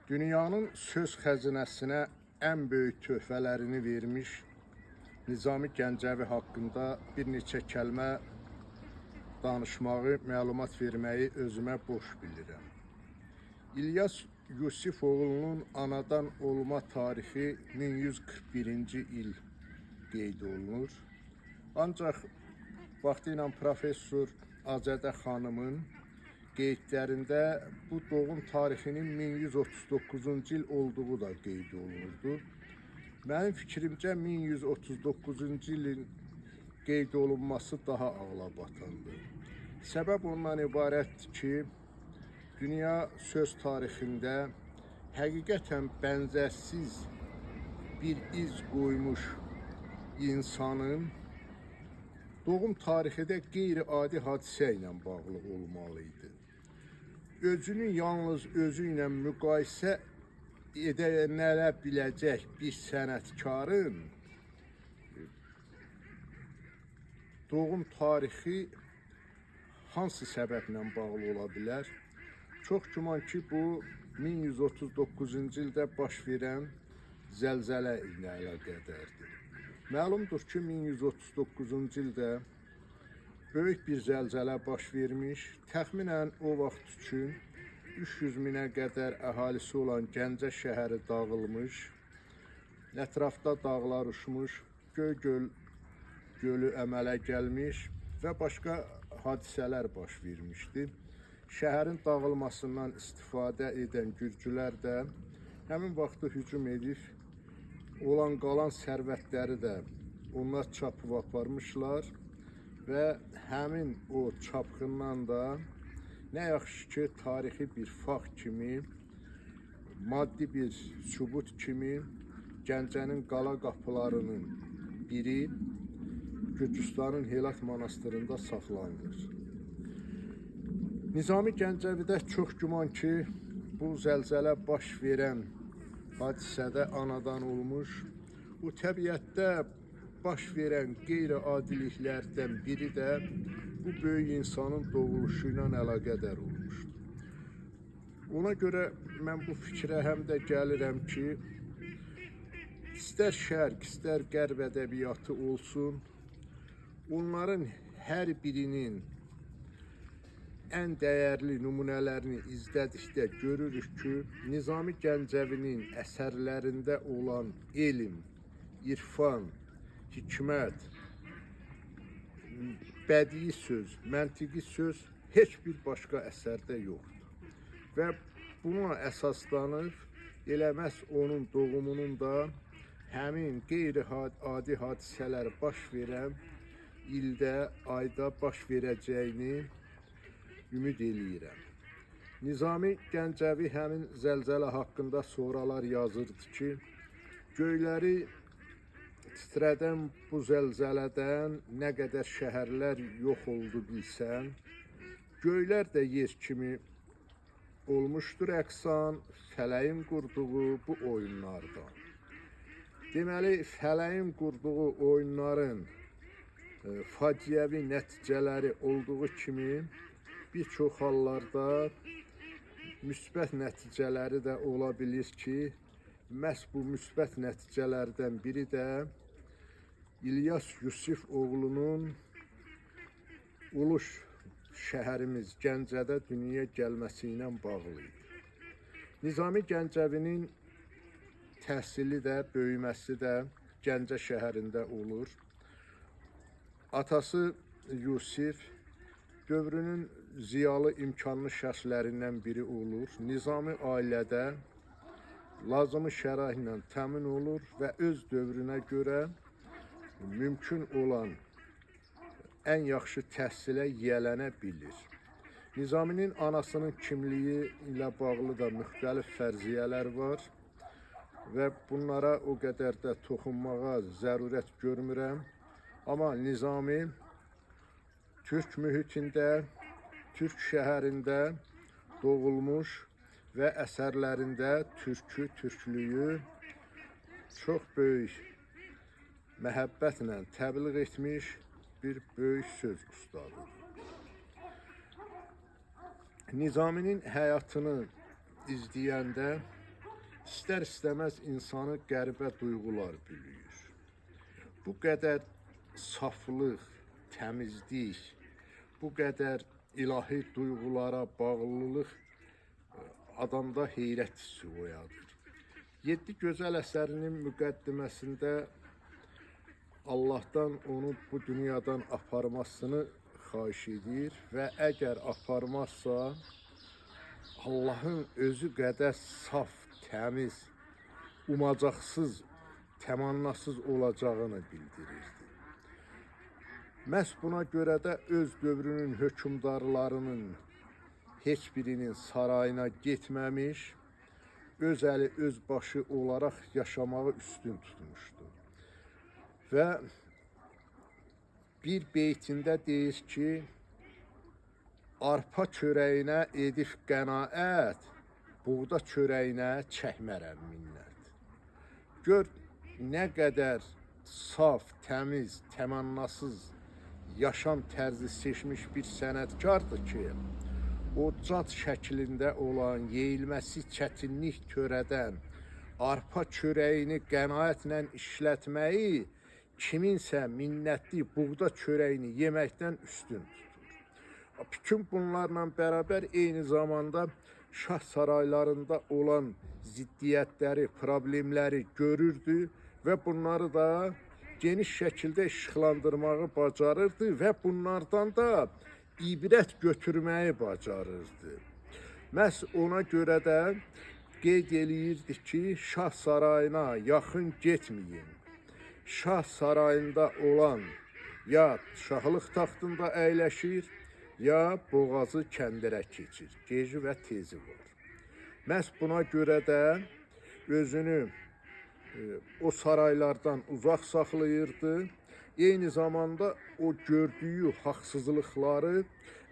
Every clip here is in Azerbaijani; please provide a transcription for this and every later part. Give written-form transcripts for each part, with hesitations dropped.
Dünyanın söz xəzinəsinə ən böyük töhfələrini vermiş Nizami Gəncəvi haqqında bir neçə kəlmə danışmağı, məlumat verməyi özümə boş bilirəm. İlyas Yusifoğlu'nun anadan olma tarixi 1141-ci il qeyd olunur. Ancaq vaxtilə professor Azədə xanımın qeydlərində bu doğum tarixinin 1139-cu il olduğu da qeyd olunurdu. Mənim fikrimcə 1139-cu ilin qeyd olunması daha ağlabatandır. Səbəb ondan ibarətdir ki, dünya söz tarixində həqiqətən bənzərsiz bir iz qoymuş insanın doğum tarixi də qeyri-adi hadisə ilə bağlı olmalıydı. Özünü yalnız özü ilə müqayisə edə biləcək bir sənətkarın doğum tarixi hansı səbəblə bağlı ola bilər? Çox güman ki, bu 1139-cu ildə baş verən zəlzələ ilə əlaqədardır. Məlumdur ki, 1139-cu ildə böyük bir zəlzələ baş vermiş. Təxminən o vaxt üçün 300 minə qədər əhalisi olan Gəncə şəhəri dağılmış, ətrafda dağlar uçmuş, Göygöl gölü əmələ gəlmiş və başqa hadisələr baş vermişdi. Şəhərin dağılmasından istifadə edən gürcülər də həmin vaxtı hücum edib olan qalan sərvətləri də onlar çapıb aparmışlar və həmin o çapxından da nə yaxşı ki, tarixi bir fakt kimi, maddi bir sübut kimi Gəncənin qala qapılarının biri Gürcüstanın Helat monastırında saxlanılır. Nizami Gəncəvidə çox güman ki, bu zəlzələ baş verən hadisədə anadan olmuş, bu təbiətdə baş verən qeyri-adiliklərdən biri də bu böyük insanın doğuluşu ilə əlaqədar olmuşdur. Ona görə mən bu fikrə həm də gəlirəm ki, istər şərq, istər qərb ədəbiyyatı olsun, onların hər birinin ən dəyərli nümunələrini izlədikdə görürük ki, Nizami Gəncəvinin əsərlərində olan elm, irfan, hikmət, bədii söz, məntiqi söz heç bir başqa əsərdə yoxdur. Və buna əsaslanıb elə məhz onun doğumunun da həmin qeyri-adi hadisələr baş verən ildə, ayda baş verəcəyini ümid eləyirəm. Nizami Gəncəvi həmin zəlzələ haqqında sonralar yazırdı ki, göyləri titrədən bu zəlzələdən nə qədər şəhərlər yox oldu bilsən, göylər də yer kimi olmuşdur əksan fələyin qurduğu bu oyunlardan. Deməli, fələyin qurduğu oyunların faciəvi nəticələri olduğu kimi bir çox hallarda müsbət nəticələri də ola bilir ki, məhz bu müsbət nəticələrdən biri də İlyas Yusifoğlu'nun uluş şəhərimiz Gəncədə dünyaya gəlməsi ilə bağlıdır. Nizami Gəncəvinin təhsili də, böyüməsi də Gəncə şəhərində olur. Atası Yusif dövrünün ziyalı imkanlı şəxslərindən biri olur. Nizami ailədə lazımi şəraitlə təmin olur və öz dövrünə görə mümkün olan ən yaxşı təhsilə yiyələnə bilir. Nizaminin anasının kimliyi ilə bağlı da müxtəlif fərziyyələr var və bunlara o qədər də toxunmağa zərurət görmürəm. Amma Nizami Türk mühitində, Türk şəhərində doğulmuş və əsərlərində türkü, türklüyü çox böyük məhəbbətlə təbliğ etmiş bir böyük söz ustadıdır. Nizaminin həyatını izləyəndə İstər-istəməz insanı qəribə duyğular bürüyür. Bu qədər saflıq, təmizlik, bu qədər ilahi duyğulara bağlılıq adamda heyrət hissi oyadır. 7 gözəl əsərinin müqəddiməsində Allah'tan onu bu dünyadan aparmasını xahiş edir və əgər aparmazsa Allah'ın özü qədər saf, təmiz, umacaqsız, təmannasız olacağını bildirirdi. Məhz buna görə də öz dövrünün hökümdarlarının heç birinin sarayına getməmiş, öz əli, öz başı olaraq yaşamağı üstün tutmuşdu. Və bir beytində deyir ki, arpa çörəyinə edib qənaət, buğda çörəyinə çəkmərəm minnət. Gör, nə qədər saf, təmiz, təmannasız yaşam tərzi seçmiş bir sənətkardır ki, o cad şəklində olan, yeyilməsi çətinlik törədən arpa çörəyini qənaətlə işlətməyi kiminsə minnətli buğda çörəyini yeməkdən üstün tutur. Bütün bunlarla bərabər eyni zamanda şah saraylarında olan ziddiyyətləri, problemləri görürdü və bunları da geniş şəkildə işıqlandırmağı bacarırdı və bunlardan da ibrət götürməyi bacarırdı. Məhz ona görə də qeyd eləyirdi ki, şah sarayına yaxın getməyin. Şah sarayında olan ya şahlıq taxtında əyləşir, ya boğazı kəndirə keçir. Geci və tezi var. Məhz buna görə də özünü o saraylardan uzaq saxlayırdı. Eyni zamanda o gördüyü haqsızlıqları,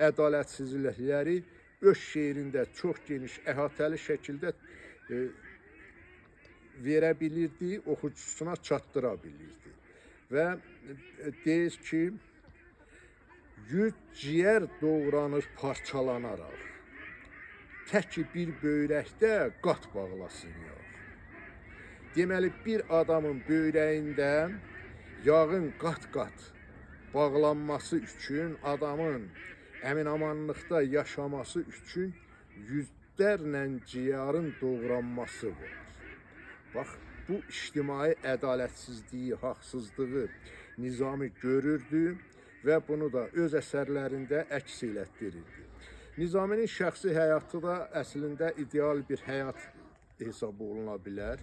ədalətsizlikləri öz şeirində çox geniş, əhatəli şəkildə verə bilirdi, oxucusuna çatdıra bilirdi. Və deyir ki, yüz ciyər doğranır parçalanaraq, təki bir böyrəkdə qat bağlasın yağ. Deməli, bir adamın böyrəyində yağın qat-qat bağlanması üçün, adamın əmin-amanlıqda yaşaması üçün yüzlərlə ciyarın doğranması var. Bax, bu ictimai ədalətsizliyi, haqsızlığı Nizami görürdü və bunu da öz əsərlərində əks elətdirirdi. Nizaminin şəxsi həyatı da əslində ideal bir həyat hesab oluna bilər.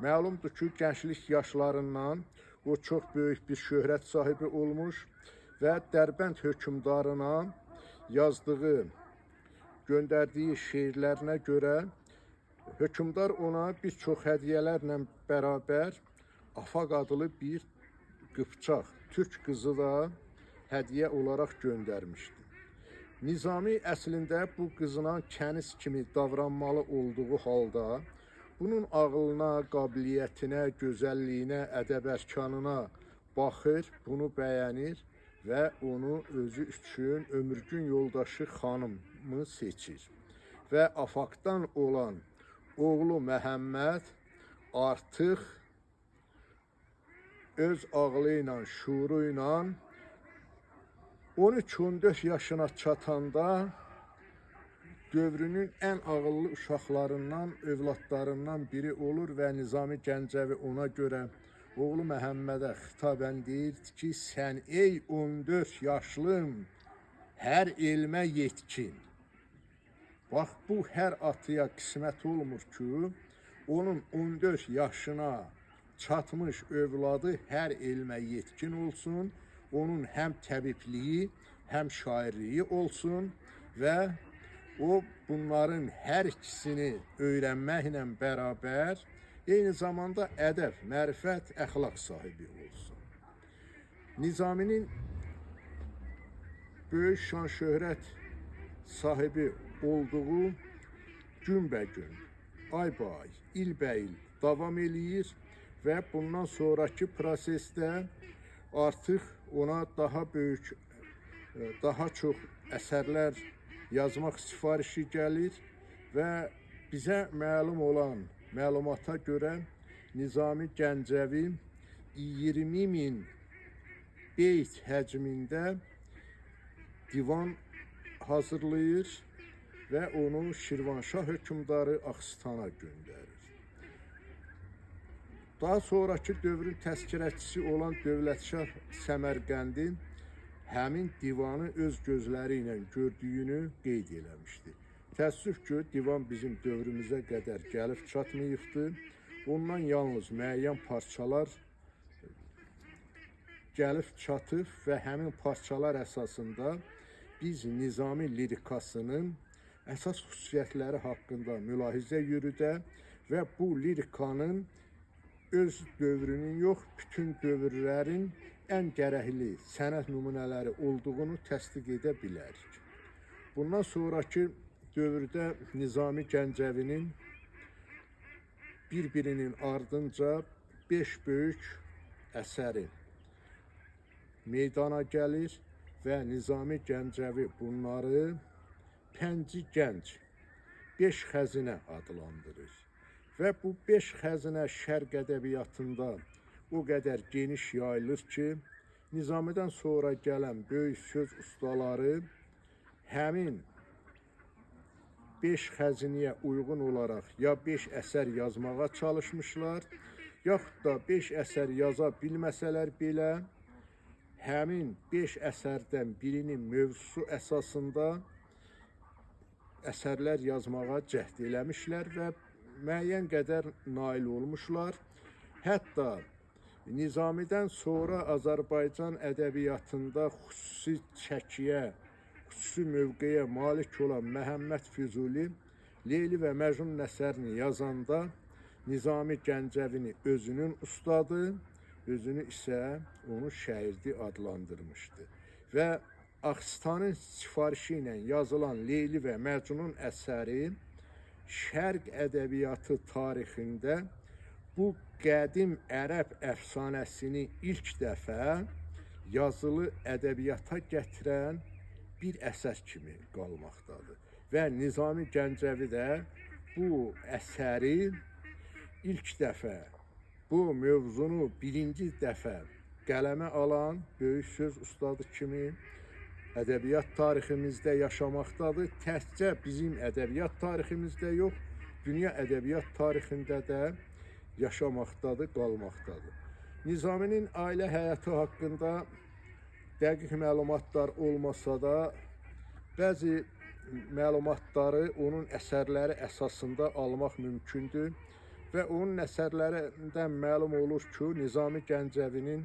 Məlumdur ki, gənclik yaşlarından o çox böyük bir şöhrət sahibi olmuş və Dərbənd hökümdarına yazdığı, göndərdiyi şeirlərinə görə hökümdar ona bir çox hədiyyələrlə bərabər Afaq adlı bir qıpçaq, türk qızı da hədiyyə olaraq göndərmişdi. Nizami əslində bu qızına kəniz kimi davranmalı olduğu halda, bunun ağlına, qabiliyyətinə, gözəlliyinə, ədəb-ərkanına baxır, bunu bəyənir və onu özü üçün ömürgün yoldaşı xanımı seçir. Və Afaqdan olan oğlu Məhəmməd artıq öz ağlı ilə, şuuru ilə 13-14 yaşına çatanda dövrünün ən ağıllı uşaqlarından, övladlarından biri olur və Nizami Gəncəvi ona görə oğlu Məhəmmədə xitabən deyirdi ki, sən ey 14 yaşlım, hər elmə yetkin. Bax, bu hər atıya qismət olmur ki, onun 14 yaşına çatmış övladı hər elmə yetkin olsun, onun həm təbibliyi, həm şairliyi olsun və o bunların hər ikisini öyrənməklə bərabər eyni zamanda ədəb, mərifət, əxlaq sahibi olsun. Nizaminin böyük şan şöhrət sahibi olduğu günbəgün, ayba-ay, ilbə-il davam eləyir və bundan sonraki prosesdə artıq ona daha böyük, daha çox əsərlər yazmaq sifarişi gəlir və bizə məlum olan Məlumata görə Nizami Gəncəvi 20.000 beyt həcmində divan hazırlayır və onu Şirvanşah hökmdarı Axistana göndərir. Daha sonraki dövrün təzkirəçisi olan Dövlətşah Səmərqəndi həmin divanı öz gözləri ilə gördüyünü qeyd eləmişdi. Təəssüf ki, divan bizim dövrümüzə qədər gəlib çatmayıbdır. Ondan yalnız müəyyən parçalar gəlib çatıb və həmin parçalar əsasında biz Nizami lirikasının əsas xüsusiyyətləri haqqında mülahizə yürüdə və bu lirikanın öz dövrünün yox, bütün dövrlərin ən gərəkli sənət nümunələri olduğunu təsdiq edə bilərik. Bundan sonraki dövrdə Nizami Gəncəvinin bir-birinin ardınca 5 böyük əsəri meydana gəlir və Nizami Gəncəvi bunları Pənci Gənc 5 xəzinə adlandırır. Və bu 5 xəzinə şərq ədəbiyyatında o qədər geniş yayılır ki, Nizamidən sonra gələn böyük söz ustaları həmin 5 xəzinəyə uyğun olaraq ya 5 əsər yazmağa çalışmışlar, yaxud da 5 əsər yaza bilməsələr belə, həmin 5 əsərdən birinin mövzusu əsasında əsərlər yazmağa cəhd eləmişlər və müəyyən qədər nail olmuşlar. Hətta Nizamidən sonra Azərbaycan ədəbiyyatında xüsusi çəkiyə, xüsusi mövqeyə malik olan Məhəmməd Füzuli Leyli və Məcnun əsərini yazanda Nizami Gəncəvini özünün ustadı, özünü isə onu şairdi adlandırmışdı. Və Axistanın sifarişi ilə yazılan Leyli və Məcnun əsəri şərq ədəbiyyatı tarixində bu qədim ərəb əfsanəsini ilk dəfə yazılı ədəbiyyata gətirən bir əsər kimi qalmaqdadır. Və Nizami Gəncəvi də bu əsəri ilk dəfə, bu mövzunu birinci dəfə qələmə alan böyük söz ustadı kimi ədəbiyyat tariximizdə yaşamaqdadır. Təkcə bizim ədəbiyyat tariximizdə yox, dünya ədəbiyyat tarixində də yaşamaqdadır, qalmaqdadır. Nizaminin ailə həyatı haqqında dəqiq məlumatlar olmasa da, bəzi məlumatları onun əsərləri əsasında almaq mümkündür və onun əsərlərindən məlum olur ki, Nizami Gəncəvinin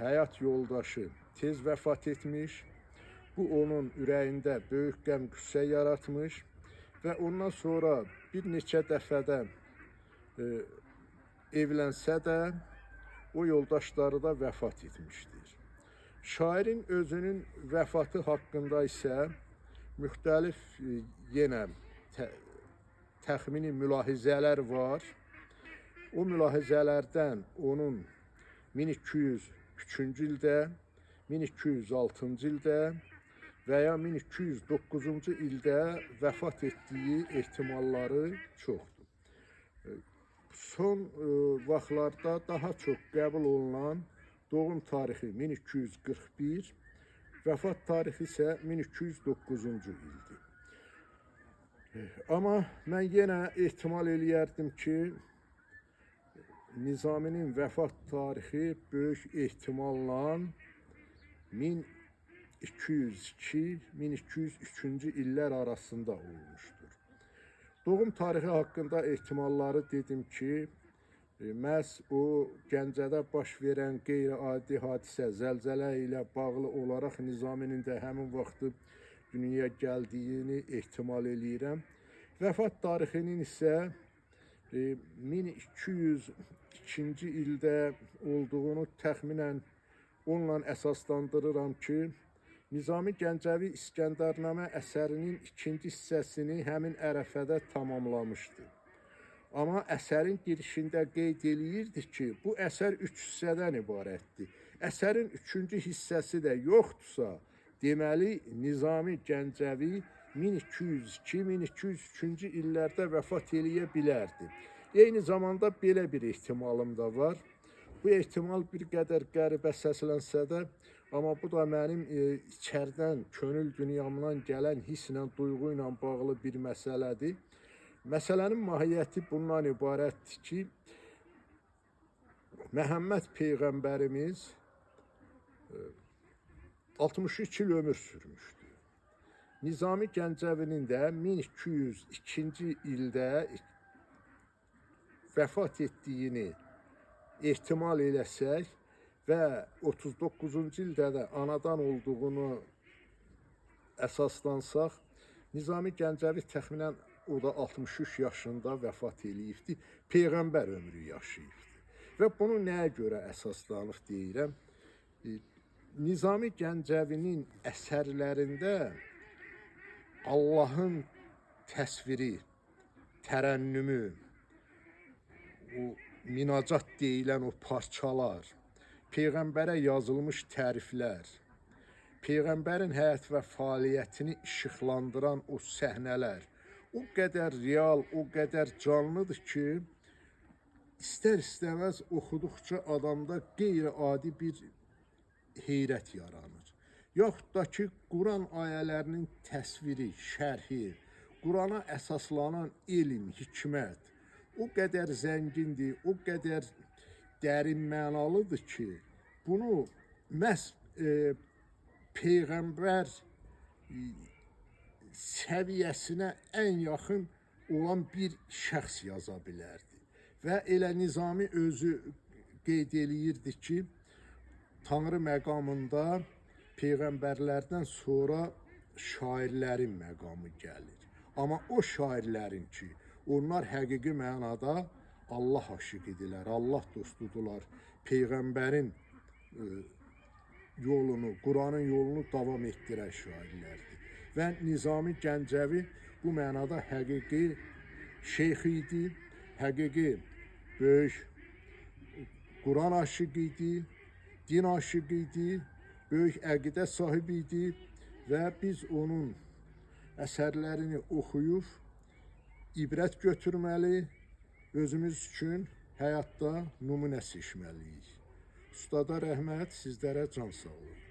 həyat yoldaşı tez vəfat etmiş, bu onun ürəyində böyük qəm-qüssə yaratmış və ondan sonra bir neçə dəfədən evlənsə də o yoldaşları da vəfat etmişdir. Şairin özünün vəfatı haqqında isə müxtəlif yenə təxmini mülahizələr var. O mülahizələrdən onun 1203-cü ildə, 1206-cı ildə və ya 1209-cu ildə vəfat etdiyi ehtimalları çoxdur. Son vaxtlarda daha çox qəbul olunan doğum tarixi 1241, vəfat tarixi isə 1209-cu ildir. Amma mən yenə ehtimal eləyərdim ki, Nizaminin vəfat tarixi böyük ehtimalla 1202-1203-cü illər arasında olmuşdur. Doğum tarixi haqqında ehtimalları dedim ki, məhz o Gəncədə baş verən qeyri-adi hadisə, zəlzələ ilə bağlı olaraq Nizaminin də həmin vaxtı dünyaya gəldiyini ehtimal eləyirəm. Vəfat tarixinin isə 1202-ci ildə olduğunu təxminən onunla əsaslandırıram ki, Nizami Gəncəvi İskəndərnamə əsərinin ikinci hissəsini həmin ərəfədə tamamlamışdı. Amma əsərin girişində qeyd eləyirdi ki, bu əsər 3 hissədən ibarətdir. Əsərin üçüncü hissəsi də yoxdursa, deməli Nizami Gəncəvi 1202-1203-cü illərdə vəfat eləyə bilərdi. Eyni zamanda belə bir ehtimalım da var. Bu ehtimal bir qədər qəribə səslənsə də, amma bu da mənim içərdən, könül dünyamdan gələn hisslə, duyğu ilə bağlı bir məsələdir. Məsələnin mahiyyəti bundan ibarətdir ki, Məhəmməd Peyğəmbərimiz 63 il ömür sürmüşdü. Nizami Gəncəvinin də 1202-ci ildə vəfat etdiyini ehtimal eləsək və 39-cu ildə də anadan olduğunu əsaslansaq, Nizami Gəncəvi təxminən o da 63 yaşında vəfat eləyibdi, Peyğəmbər ömrü yaşayıbdı. Və bunu nəyə görə əsaslanıb deyirəm? Nizami Gəncəvinin əsərlərində Allahın təsviri, tərənnümü, o minacat deyilən o parçalar, Peyğəmbərə yazılmış təriflər, Peyğəmbərin həyat və fəaliyyətini işıqlandıran o səhnələr o qədər real, o qədər canlıdır ki, istər-istəməz oxuduqca adamda qeyri-adi bir heyrət yaranır. Yaxud da ki, Quran ayələrinin təsviri, şərhi, Qurana əsaslanan elm, hikmət o qədər zəngindir, o qədər dərin mənalıdır ki, bunu məhz Peyğəmbər səviyyəsinə ən yaxın olan bir şəxs yaza bilərdi. Və elə Nizami özü qeyd eləyirdi ki, Tanrı məqamında Peyğəmbərlərdən sonra şairlərin məqamı gəlir. Amma o şairlərin ki, onlar həqiqi mənada Allah aşiqidirlər, Allah dostudular, Peyğəmbərin yolunu, Quranın yolunu davam etdirən şairlərdir. Və Nizami Gəncəvi bu mənada həqiqi şeyx idi, həqiqi böyük Quran aşiqi idi, din aşiqi idi, böyük əqidə sahibi idi və biz onun əsərlərini oxuyub ibrət götürməli, özümüz üçün həyatda nümunə seçməliyik. Ustada rəhmət, sizlərə can sağlığı.